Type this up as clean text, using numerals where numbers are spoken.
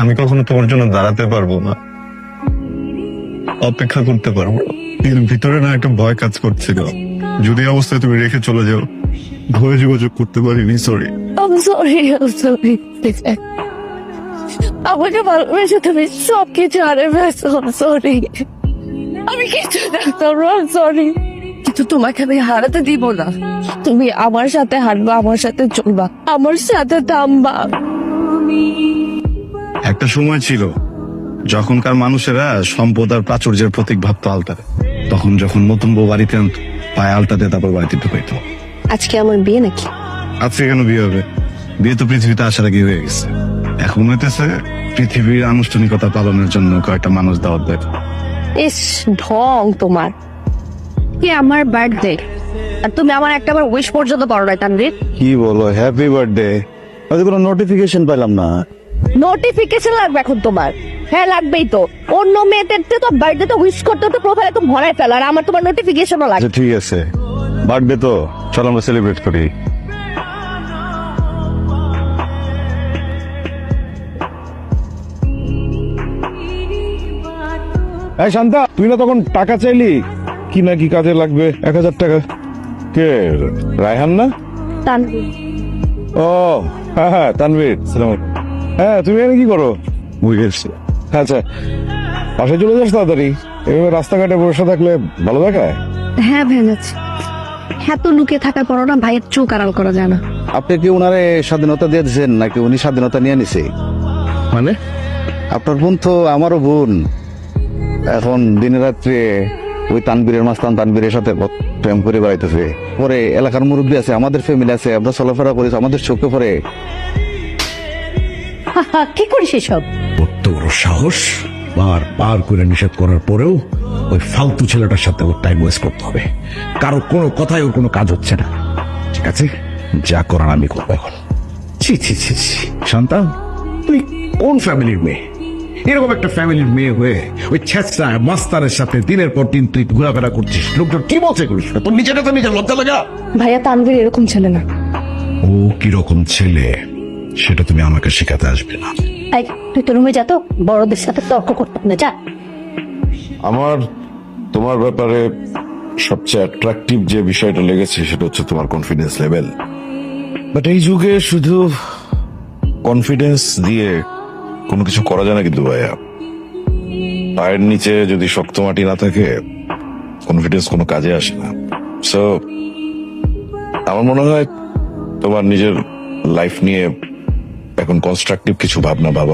আমি কখনো তোমার জন্য দাঁড়াতে পারবো না, অপেক্ষা করতে পারবো না। এর ভিতরে না একটা ভয় কাজ করছিল, যদি অবস্থায় তুমি রেখে চলে যাও। ভয়ে যোগাযোগ করতে পারিনি, সরি। I'm sorry. আমাকে ভালোবেসে তুমি সব কিছু হারে ফেলছো। সরি, আমি কিছু দেখতাম না। সরি, কিন্তু তোমাকে আমি হারাতে দিব না। তুমি আমার সাথে হারবা, আমার সাথে চলবা, আমার সাথে থামবা। একটা সময় ছিল যখনকার মানুষেরা সম্পদ আর প্রাচুর্যের প্রতীক ভাবতো আলতারে। তখন যখন নতুন বউ বাড়িতে আনতো, পায়ে আলতাতে তারপর বাড়িতে ঢুকাইতো। আজকে আমার বিয়ে নাকি? আজকে কেন বিয়ে হবে? বিয়ে তো পৃথিবীতে আসার আগে হয়ে গেছে। এখন হইতেছে পৃথিবীর আনুষ্ঠানিকতা পালনের জন্য কয়েকটা মানুষ দাওয়াত দেয়। ইস, ঢং তোমার। কি আমার বার্থডে আর তুমি আমার একটাবার উইশ পর্যন্ত করো নাই তানভীর। কি বলো, হ্যাপি বার্থডে? আমি কোনো নোটিফিকেশন পেলাম না। নোটিফিকেশন লাগবে এখন তোমার? হ্যাঁ লাগবেই তো। অন্য মেয়েদের তো বার্থডে তো উইশ করতে তো প্রোফাইলে তো ভরায় ফেলো, আর আমার তোমার নোটিফিকেশনও লাগবে। আচ্ছা ঠিক আছে, বার্থডে তো চলো আমরা সেলিব্রেট করি। এই শান্তা, তুই না তখন টাকা চাইলি, কি না কি কাজে লাগবে 1000 টাকা? কে, রায়হান না? তানভীর। ও হ্যাঁ হ্যাঁ, তানভীর। হ্যাঁ, তুমি এখানে কি করো? বুঝেছি। আচ্ছা, বাসায় চলে যাস তাড়াতাড়ি। এভাবে রাস্তাঘাটে বসে থাকলে ভালো দেখায়? হ্যাঁ ভেঙেছি। এত লুকিয়ে থাকার পরও না ভাইয়ের চোখ আড়াল করা যায় না। আপনি কি উনারে স্বাধীনতা দিয়ে দিচ্ছেন নাকি উনি স্বাধীনতা নিয়ে নিছে? মানে আপনার বোন তো আমারও বোন। এখন দিনে রাত্রে ওই তানবীরের মাস্তান তানবীরের সাথে প্রেম করে বেড়াইতেছে। পরে এলাকার মুরব্বী আছে, আমাদের ফ্যামিলি আছে, আমরা চলাফেরা করি, আমাদের চোখে পরে। কি করিস এসব? কত বড় সাহস! বার করে নিষেধ করার পরেও ওই ফালতু ছেলেটার সাথে ওর টাইম ওয়েস্ট করতে হবে। কারো কোনো কথাই ওর কোনো কাজ হচ্ছে না। ঠিক আছে, যা করার আমি করবো এখন। ছি ছি ছি ছি, শান্তা, তুই কোন ফ্যামিলির মেয়ে? এরকম একটা ফ্যামিলির মেয়ে হয়ে ওই ছেঁচড়া মাস্তারের সাথে দিনের পর দিন তুই ঘোরাফেরা করছিস। লোকজন কি বলছে করিস? তোর নিজেটা তো নিজের লজ্জা লাগা। ভাইয়া তানভীর এরকম ছেলে না। ও কিরকম ছেলে সেটা তুমি আমাকে শেখাতে আসবে না। এই, তুই তো রুমে যা তো, বড়দের সাথে তর্ক করতে না, যা। আমার তোমার ব্যাপারে সবচেয়ে অ্যাট্রাকটিভ যে বিষয়টা লেগেছে সেটা হচ্ছে তোমার কনফিডেন্স লেভেল। বাট এই যুগে শুধু কনফিডেন্স দিয়ে কোনো কিছু করা যায় না কিন্তু ভাইয়া। পায়ের নিচে যদি শক্ত মাটি না থাকে, কনফিডেন্স কোনো কাজে আসে না। সো আমার মনে হয় তোমার নিজের লাইফ নিয়ে এখন কনস্ট্রাকটিভ কিছু ভাবনা ভাবা